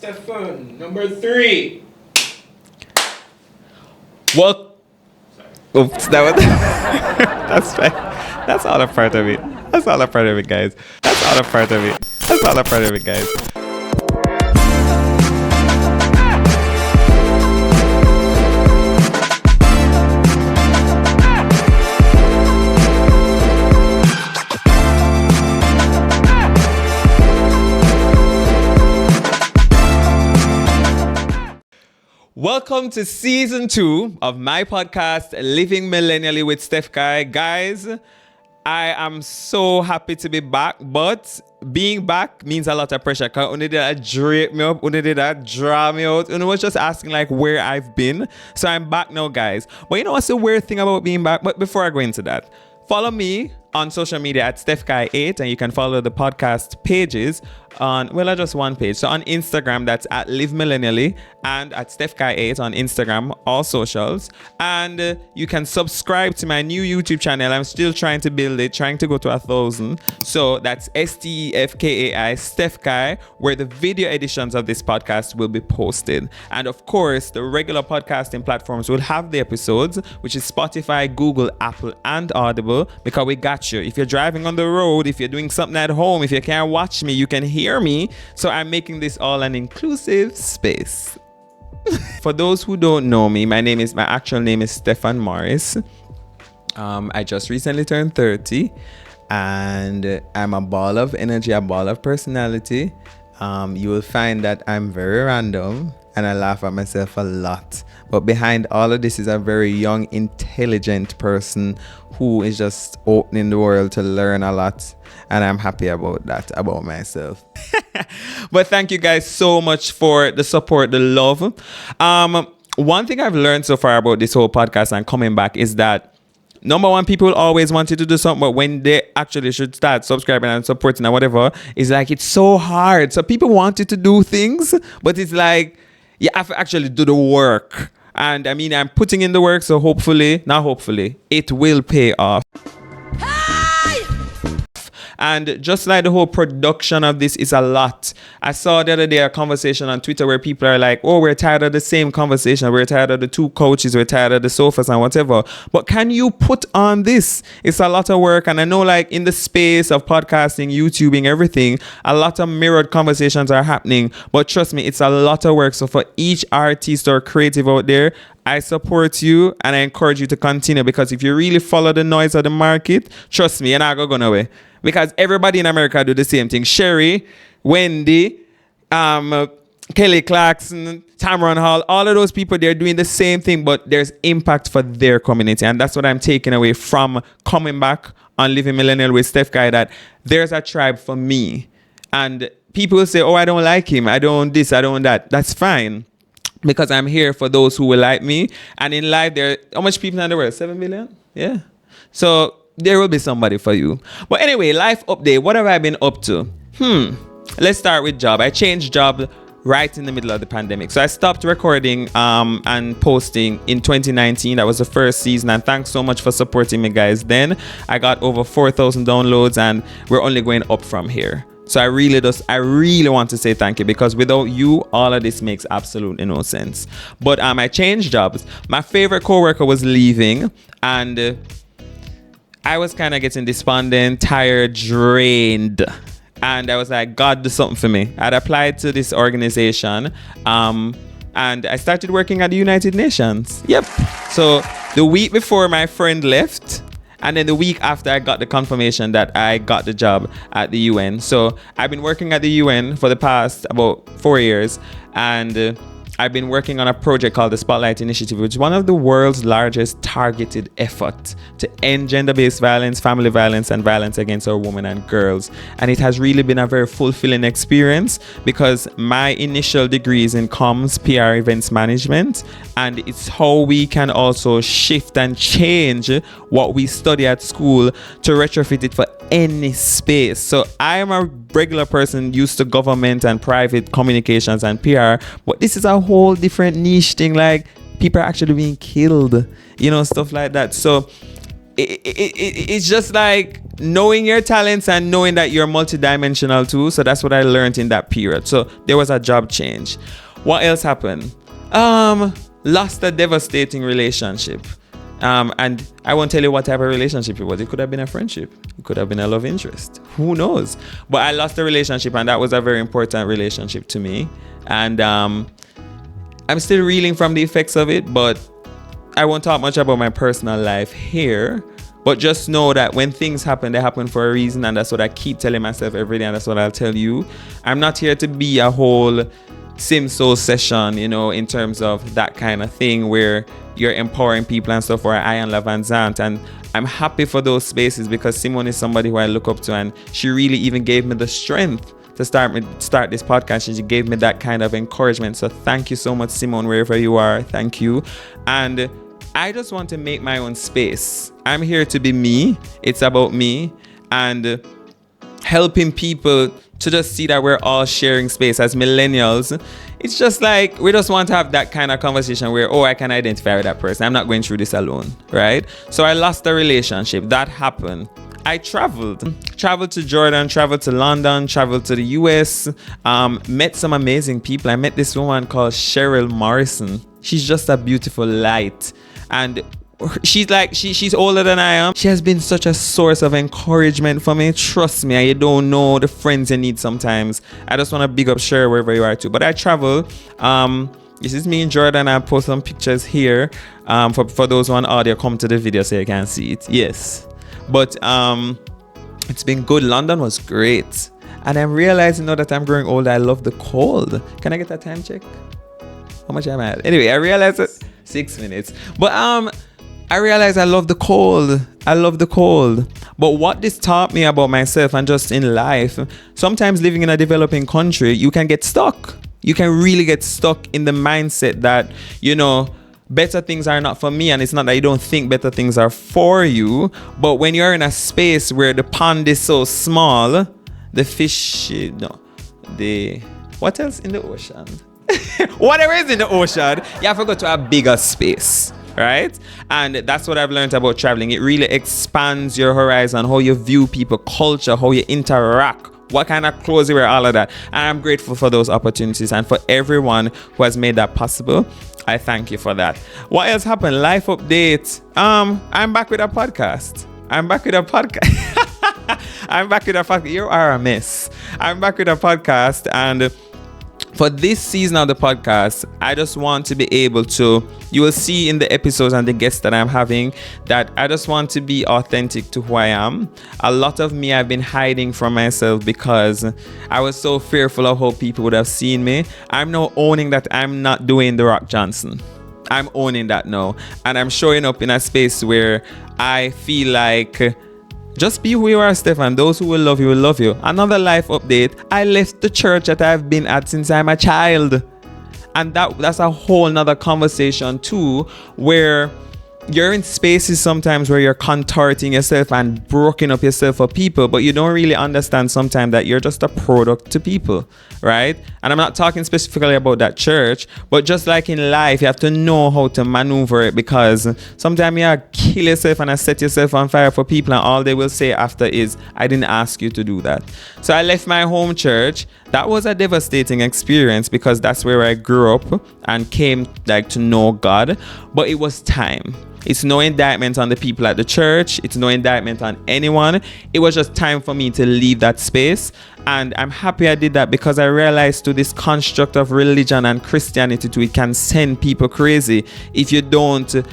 Stefan, number 3. Well, oops, that was that's fine. That's all a part of it. That's all a part of it, guys. That's all a part of it. That's all a part of it, guys. Welcome to season 2 of my podcast, Living Millennially with StefKai. Guys, I am so happy to be back, but being back means a lot of pressure. Cause only did that drape me up, only did that draw me out. And I was just asking like where I've been. So I'm back now, guys. But you know what's the weird thing about being back? But before I go into that, follow me on social media at StefKai8, and you can follow the podcast pages on, well, just one page. So on Instagram, that's at Live Millennially, and at StefKai8 on Instagram, all socials. And you can subscribe to my new YouTube channel. I'm still trying to build it, trying to go to 1,000. So that's StefKai, StefKai, where the video editions of this podcast will be posted. And of course, the regular podcasting platforms will have the episodes, which is Spotify, Google, Apple, and Audible, because we got you. If you're driving on the road, if you're doing something at home, if you can't watch me, you can hear me. So I'm making this all an inclusive space. For those who don't know me, my actual name is Stefan Morris. I just recently turned 30, and I'm a ball of energy, a ball of personality. You will find that I'm very random and I laugh at myself a lot. But behind all of this is a very young, intelligent person who is just opening the world to learn a lot. And I'm happy about that, about myself. But thank you guys so much for the support, the love. One thing I've learned so far about this whole podcast and coming back is that, number one, people always wanted to do something, but when they actually should start subscribing and supporting and whatever, it's like it's so hard. So people wanted to do things, but it's like you have to actually do the work. And I mean, I'm putting in the work, so hopefully, it will pay off. And just like the whole production of this is a lot. I saw the other day a conversation on Twitter where people are like, oh, we're tired of the same conversation. We're tired of the two coaches. We're tired of the sofas and whatever. But can you put on this? It's a lot of work. And I know like in the space of podcasting, YouTubing, everything, a lot of mirrored conversations are happening. But trust me, it's a lot of work. So for each artist or creative out there, I support you and I encourage you to continue, because if you really follow the noise of the market, trust me, you're not going away. Because everybody in America do the same thing. Sherry, Wendy, Kelly Clarkson, Tamron Hall, all of those people, they're doing the same thing, but there's impact for their community. And that's what I'm taking away from coming back on Living Millennial with StefKai, that there's a tribe for me. And people say, oh, I don't like him. I don't this, I don't that. That's fine. Because I'm here for those who will like me. And in life, there are how much people in the world? 7 million? Yeah. So there will be somebody for you. But anyway, life update. What have I been up to? Let's start with job. I changed job right in the middle of the pandemic. So I stopped recording and posting in 2019. That was the first season. And thanks so much for supporting me, guys. Then I got over 4,000 downloads and we're only going up from here. So I really want to say thank you, because without you, all of this makes absolutely no sense. But I changed jobs. My favorite coworker was leaving, and I was kind of getting despondent, tired, drained. And I was like, God, do something for me. I'd applied to this organization, and I started working at the United Nations. Yep. So the week before my friend left, and then the week after, I got the confirmation that I got the job at the UN. So I've been working at the UN for the past about 4 years. And I've been working on a project called the Spotlight Initiative, which is one of the world's largest targeted efforts to end gender-based violence, family violence, and violence against our women and girls. And it has really been a very fulfilling experience, because my initial degree is in comms, PR, events management, and it's how we can also shift and change what we study at school to retrofit it for any space. So I am a regular person used to government and private communications and PR, but this is a whole different niche thing. Like, people are actually being killed, stuff like that. So it's just like knowing your talents and knowing that you're multidimensional too. So that's what I learned in that period. So there was a job change. What else happened? Lost a devastating relationship. And I won't tell you what type of relationship it was. It could have been a friendship. It could have been a love interest. Who knows? But I lost a relationship, and that was a very important relationship to me. And I'm still reeling from the effects of it, but I won't talk much about my personal life here. But just know that when things happen, they happen for a reason, and that's what I keep telling myself every day, and that's what I'll tell you. I'm not here to be a whole Simso session, in terms of that kind of thing where you're empowering people and stuff, or I am La Van Zant. And I'm happy for those spaces because Simone is somebody who I look up to, and she really even gave me the strength to start this podcast. And she gave me that kind of encouragement. So thank you so much, Simone, wherever you are. Thank you. And I just want to make my own space. I'm here to be me. It's about me and helping people to just see that we're all sharing space as millennials. It's just like we just want to have that kind of conversation where, I can identify with that person. I'm not going through this alone, right? So I lost a relationship. That happened. I traveled to Jordan, traveled to London, traveled to the US, met some amazing people. I met this woman called Cheryl Morrison. She's just a beautiful light. And she's older than I am. She has been such a source of encouragement for me. Trust me, you don't know the friends you need sometimes. I just want to big up Cheryl wherever you are too. But I travel. This is me in Jordan. I post some pictures here. For those who on audio, come to the video so you can see it. Yes. But it's been good. London was great. And I'm realizing now that I'm growing older, I love the cold. Can I get a time check? How much am I at? Anyway, I realized that 6 minutes. But I realized I love the cold. But what this taught me about myself and just in life, sometimes living in a developing country, you can get stuck. You can really get stuck in the mindset that, better things are not for me. And it's not that you don't think better things are for you. But when you're in a space where the pond is so small, the fish, what else in the ocean? Whatever is in the ocean, you have to go to a bigger space. Right? And that's what I've learned about traveling. It really expands your horizon, how you view people, culture, how you interact, what kind of clothes you wear, all of that. And I'm grateful for those opportunities and for everyone who has made that possible. I thank you for that. What else happened? Life update. I'm back with a podcast. I'm back with a podcast. You are a mess. I'm back with a podcast, and for this season of the podcast, I just want to be able to, you will see in the episodes and the guests that I'm having, that I just want to be authentic to who I am. A lot of me I've been hiding from myself because I was so fearful of how people would have seen me. I'm now owning that I'm not doing the Rock Johnson. I'm owning that now. And I'm showing up in a space where I feel like, just be who you are, Stefan. Those who will love you. Another life update. I left the church that I've been at since I'm a child. And that's a whole nother conversation too, where you're in spaces sometimes where you're contorting yourself and broken up yourself for people, but you don't really understand sometimes that you're just a product to people, right? And I'm not talking specifically about that church, but just like in life, you have to know how to maneuver it, because sometimes you kill yourself and set yourself on fire for people, and all they will say after is, I didn't ask you to do that. So I left my home church. That was a devastating experience because that's where I grew up and came to know God, but it was time. It's no indictment on the people at the church. It's no indictment on anyone. It was just time for me to leave that space. And I'm happy I did that because I realized to this construct of religion and Christianity too, it can send people crazy if you don't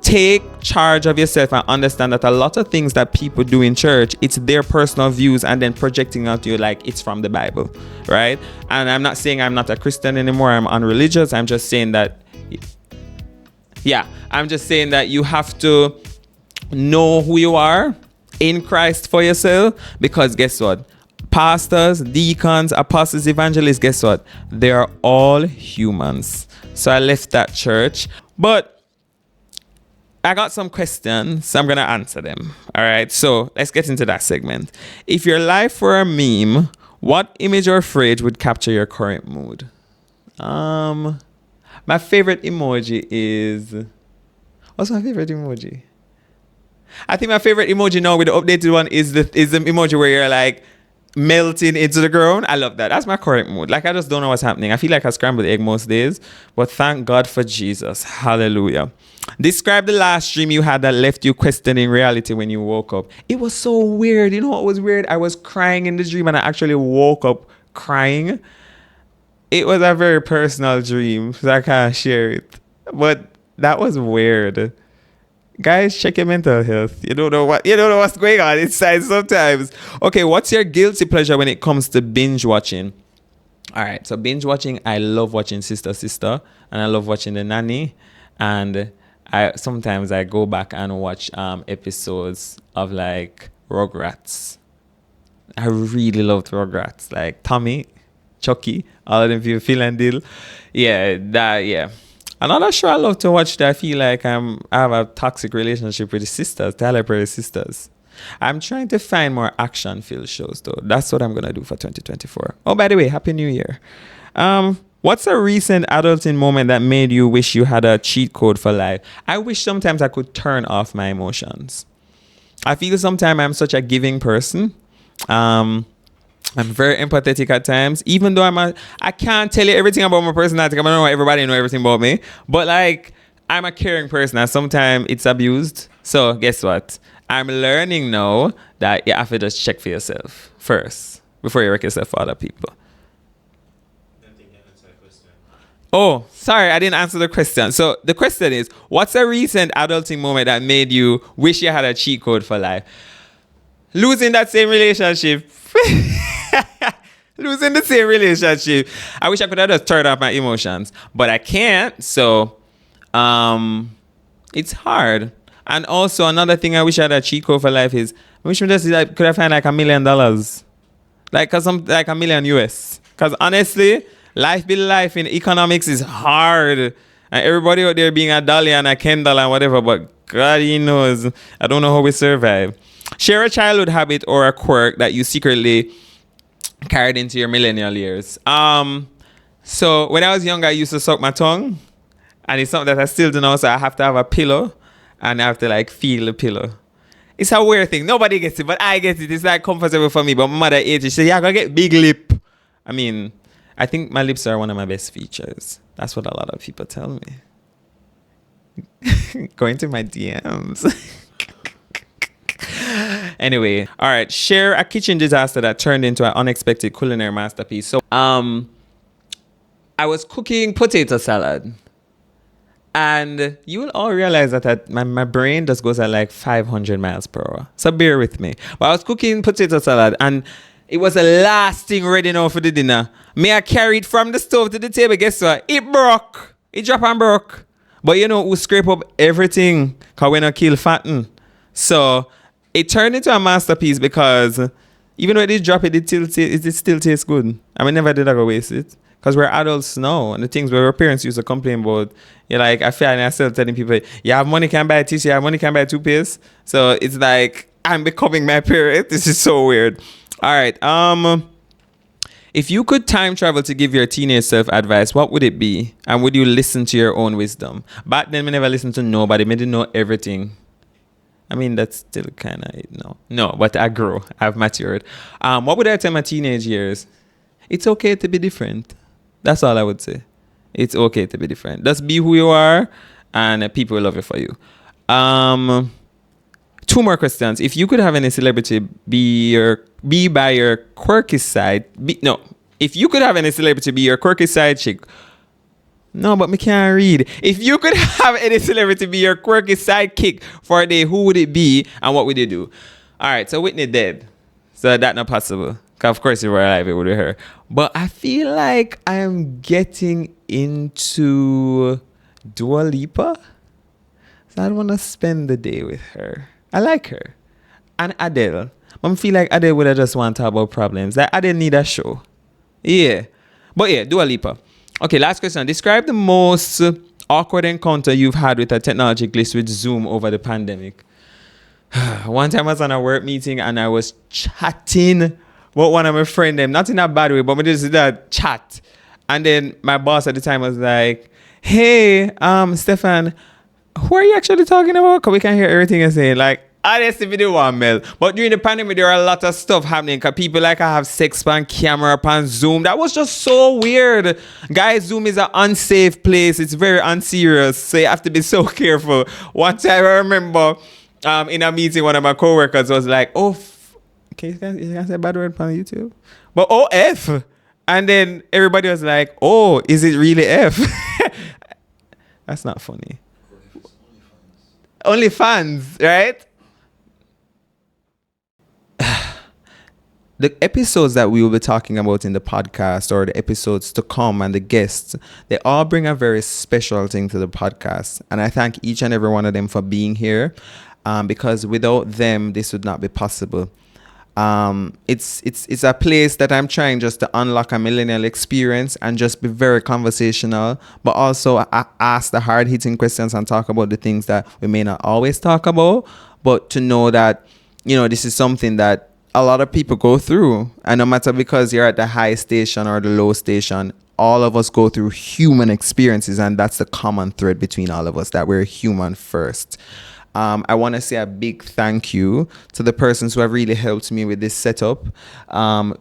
take charge of yourself and understand that a lot of things that people do in church, it's their personal views and then projecting out to you like it's from the Bible, right? And I'm not saying I'm not a Christian anymore. I'm unreligious. I'm just saying that you have to know who you are in Christ for yourself, because guess what? Pastors, deacons, apostles, evangelists, guess what? They are all humans. So I left that church, but I got some questions, so I'm going to answer them. All right, so let's get into that segment. If your life were a meme, what image or phrase would capture your current mood? My favorite emoji is... What's my favorite emoji? I think my favorite emoji now with the updated one is the emoji where you're like melting into the ground. I love that. That's my correct mood. Like, I just don't know what's happening. I feel like a scrambled egg most days, but thank God for Jesus. Hallelujah. Describe the last dream you had that left you questioning reality when you woke up. It was so weird. You know what was weird? I was crying in the dream and I actually woke up crying. It was a very personal dream, so I can't share it. But that was weird. Guys, check your mental health. You don't know what's going on inside sometimes. Okay, what's your guilty pleasure when it comes to binge watching? All right, so binge watching, I love watching Sister Sister, and I love watching The Nanny, and sometimes I go back and watch episodes of like Rugrats. I really loved Rugrats, like Tommy, Chucky, all of them. If you feel and deal, yeah. Another show I love to watch that I feel like I have a toxic relationship with the sisters, Tyler Perry's sisters. I'm trying to find more action-filled shows though. That's what I'm gonna do for 2024. Oh, by the way, Happy New Year. What's a recent adulting moment that made you wish you had a cheat code for life? I wish sometimes I could turn off my emotions. I feel sometimes I'm such a giving person. I'm very empathetic at times, even though I can't tell you everything about my personality. I don't know everybody know everything about me, but like, I'm a caring person and sometimes it's abused. So guess what? I'm learning now that you have to just check for yourself first before you wreck yourself for other people. Oh, sorry, I didn't answer the question. So the question is, what's a recent adulting moment that made you wish you had a cheat code for life? Losing that same relationship. Losing the same relationship. I wish I could have just turned off my emotions, but I can't. So it's hard. And also another thing I wish I had a cheat code for life is I wish could I find like $1 million, like like $1 million US. Because honestly, life be life in economics is hard, and everybody out there being a Dolly and a Kendall and whatever. But God, He knows. I don't know how we survive. Share a childhood habit or a quirk that you secretly carried into your millennial years. So when I was younger, I used to suck my tongue, and it's something that I still do now. So I have to have a pillow, and I have to like feel the pillow. It's a weird thing. Nobody gets it, but I get it. It's like comfortable for me. But my mother ate it. She said, "Yeah, I gotta get big lip." I mean, I think my lips are one of my best features. That's what a lot of people tell me. Going to my DMs. Anyway, all right. Share a kitchen disaster that turned into an unexpected culinary masterpiece. So, I was cooking potato salad, and you will all realize that my brain just goes at like 500 miles per hour. So bear with me. But I was cooking potato salad, and it was the last thing ready now for the dinner. I carried from the stove to the table. Guess what? It broke. It dropped and broke. But you know, we scrape up everything because we don't kill fatten. So it turned into a masterpiece because even though it did drop, it still tastes good. I mean, never did I go waste it. Because we're adults now, and the things where our parents used to complain about, you're like, I feel like I still telling people, you have money, can buy tissue, you have money, can buy toothpaste. So it's like, I'm becoming my parent. This is so weird. All right. If you could time travel to give your teenage self advice, what would it be? And would you listen to your own wisdom? Back then, we never listened to nobody. We didn't know everything. I mean, that's still kind of, no, but I grow. I've matured. What would I tell my teenage years? It's okay to be different. That's all I would say. It's okay to be different. Just be who you are, and people will love you for you. 2 more questions. If you could have any celebrity be by your quirky side, if you could have any celebrity be your quirky side chick. No, but me can't read. If you could have any celebrity be your quirky sidekick for a day, who would it be and what would you do? All right, so Whitney dead. So that's not possible. Of course, if we were alive, it would be her. But I feel like I'm getting into Dua Lipa. So I want to spend the day with her. I like her. And Adele. I feel like Adele would have just want to talk about problems. Like Adele need a show. Yeah. But yeah, Dua Lipa. Okay, last question. Describe the most awkward encounter you've had with a technology glitch with Zoom over the pandemic. One time I was on a work meeting and I was chatting with one of my friends, not in a bad way, but we just did that chat. And then my boss at the time was like, hey, Stefan, who are you actually talking about? Because we can't hear everything you're saying. Like, Honestly, video one, Mel. But during the pandemic, there are a lot of stuff happening. Cause people like I have sex pan camera pan Zoom. That was just so weird. Guys, Zoom is an unsafe place. It's very unserious. So you have to be so careful. One time I remember in a meeting, one of my coworkers was like, "Oh, okay, you can say a bad word on YouTube, but oh F," and then everybody was like, "Oh, is it really F?" That's not funny. Only fans, right? The episodes that we will be talking about in the podcast, or the episodes to come, and the guests, they all bring a very special thing to the podcast. And I thank each and every one of them for being here, because without them, this would not be possible. It's a place that I'm trying just to unlock a millennial experience and just be very conversational, but also ask the hard-hitting questions and talk about the things that we may not always talk about, but to know that, this is something that a lot of people go through. And no matter because you're at the high station or the low station, all of us go through human experiences, and that's the common thread between all of us, that we're human first. I want to say a big thank you to the persons who have really helped me with this setup.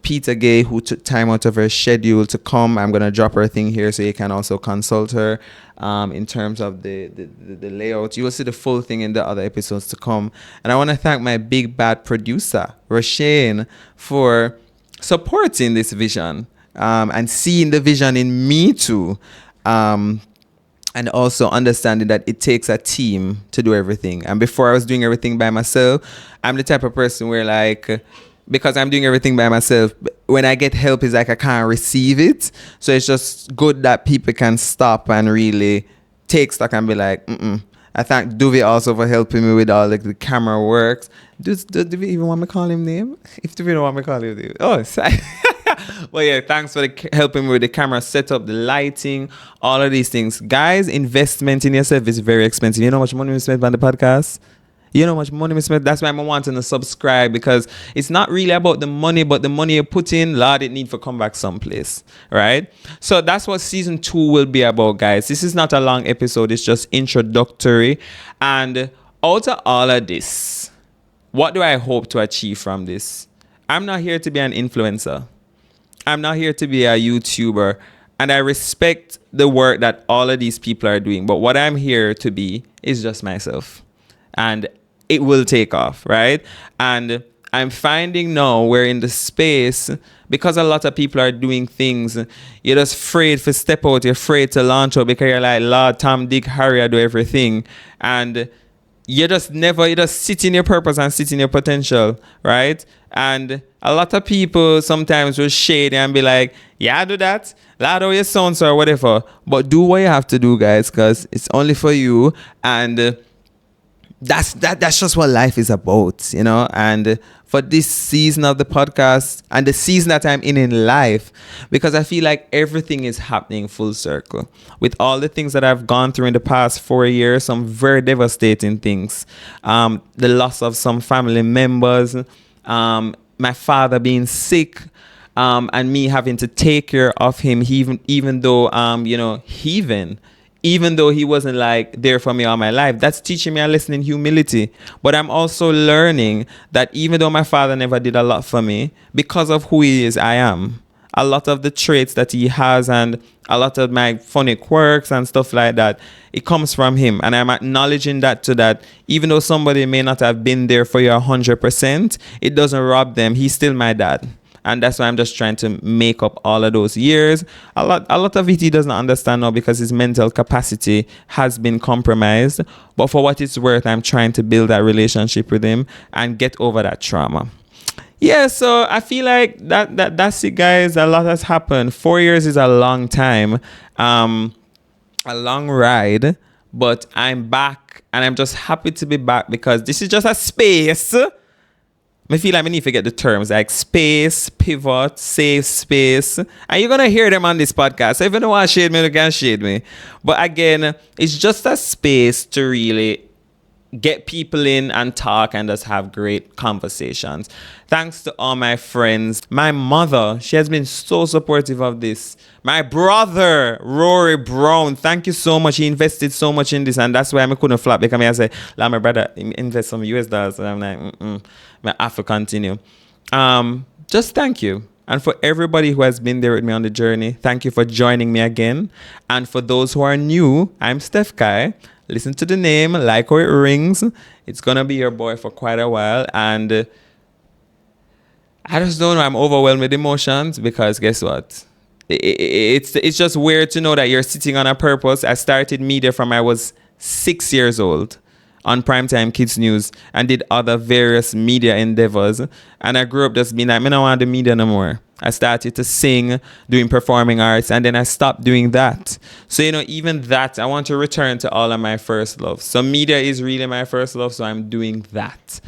Peter Gay, who took time out of her schedule to come. I'm going to drop her thing here so you can also consult her in terms of the layout. You will see the full thing in the other episodes to come. And I want to thank my big bad producer, Roshane, for supporting this vision and seeing the vision in me too. And also understanding that it takes a team to do everything. And before I was doing everything by myself, I'm the type of person where, like, because I'm doing everything by myself, when I get help, it's like I can't receive it. So it's just good that people can stop and really take stock and be like, I thank Duvi also for helping me with all the camera works. Does Duvi even want me to call him name? If Duvi don't want me to call him name. Oh, sorry. Well, yeah, thanks for helping me with the camera setup, the lighting, all of these things. Guys, investment in yourself is very expensive. You know how much money we spend on the podcast? You know how much money we spend? That's why I'm wanting to subscribe, because it's not really about the money, but the money you put in, Lord, it need to come back someplace, right? So that's what season 2 will be about, guys. This is not a long episode. It's just introductory. And out of all of this, what do I hope to achieve from this? I'm not here to be an influencer. I'm not here to be a YouTuber, and I respect the work that all of these people are doing. But what I'm here to be is just myself, and it will take off, right? And I'm finding now we're in the space, because a lot of people are doing things, you're just afraid to step out, you're afraid to launch out, because you're like, Lord, Tom, Dick, Harry, I do everything. And you just sit in your purpose and sit in your potential, right? And a lot of people sometimes will shade and be like, yeah, I do that. Lord, how you sound, or whatever. But do what you have to do, guys, because it's only for you. And that's just what life is about, And for this season of the podcast and the season that I'm in life, because I feel like everything is happening full circle. With all the things that I've gone through in the past 4 years, some very devastating things. The loss of some family members, my father being sick, and me having to take care of him, even though even though he wasn't like there for me all my life. That's teaching me a lesson in humility. But I'm also learning that even though my father never did a lot for me, because of who he is, I am. A lot of the traits that he has and a lot of my funny quirks and stuff like that, it comes from him. And I'm acknowledging that even though somebody may not have been there for you 100%, it doesn't rob them. He's still my dad. And that's why I'm just trying to make up all of those years. A lot of it he doesn't understand now, because his mental capacity has been compromised. But for what it's worth, I'm trying to build that relationship with him and get over that trauma. Yeah, so I feel like that's it, guys. A lot has happened. 4 years is a long time, a long ride. But I'm back, and I'm just happy to be back, because this is just a space. I feel like I need to get the terms like space, pivot, safe space. And you're going to hear them on this podcast. So if you don't want to shade me, you can shade me. But again, it's just a space to really get people in and talk and just have great conversations. Thanks to all my friends. My mother, she has been so supportive of this. My brother, Rory Brown, thank you so much. He invested so much in this, and that's why I couldn't flop. Because I say, like, my brother invest some US dollars, and I'm like, I have to continue. Just thank you. And for everybody who has been there with me on the journey, thank you for joining me again. And for those who are new, I'm StefKai. Listen to the name, like how it rings. It's going to be your boy for quite a while. And I just don't know. I'm overwhelmed with emotions because guess what? It's just weird to know that you're sitting on a purpose. I started media from I was 6 years old on Primetime Kids News and did other various media endeavors. And I grew up just being like, I don't want to do media no more. I started to sing, doing performing arts, and then I stopped doing that. So, even that, I want to return to all of my first love. So media is really my first love, so I'm doing that.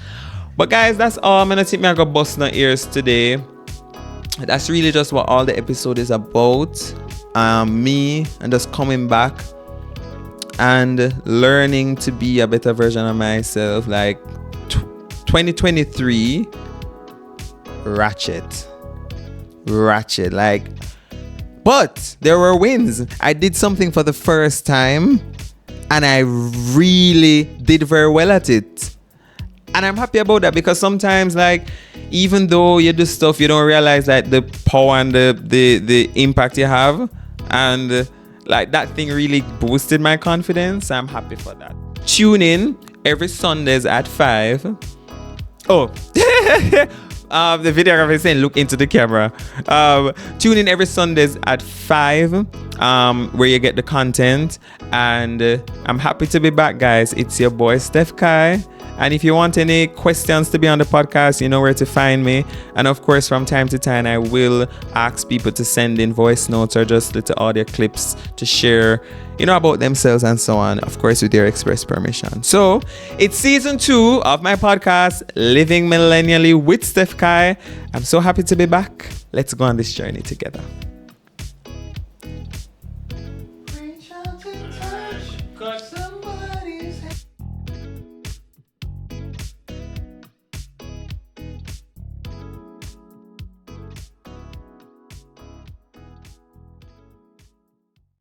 But guys, that's all. I'm going to take me go bust my ears today. That's really just what all the episode is about. Me and just coming back and learning to be a better version of myself. Like 2023 ratchet, like, but there were wins. I did something for the first time and I really did very well at it, and I'm happy about that, because sometimes, like, even though you do stuff, you don't realize that the power and the impact you have, and like that thing really boosted my confidence. I'm happy for that. Tune in every Sundays at 5. Oh, the videographer is saying look into the camera. Tune in every Sundays at 5, where you get the content. And I'm happy to be back, guys. It's your boy StefKai. And if you want any questions to be on the podcast, you know where to find me. And of course, from time to time, I will ask people to send in voice notes or just little audio clips to share, about themselves and so on. Of course, with their express permission. So it's season 2 of my podcast, Living Millennially with StefKai. I'm so happy to be back. Let's go on this journey together. Reach out to touch.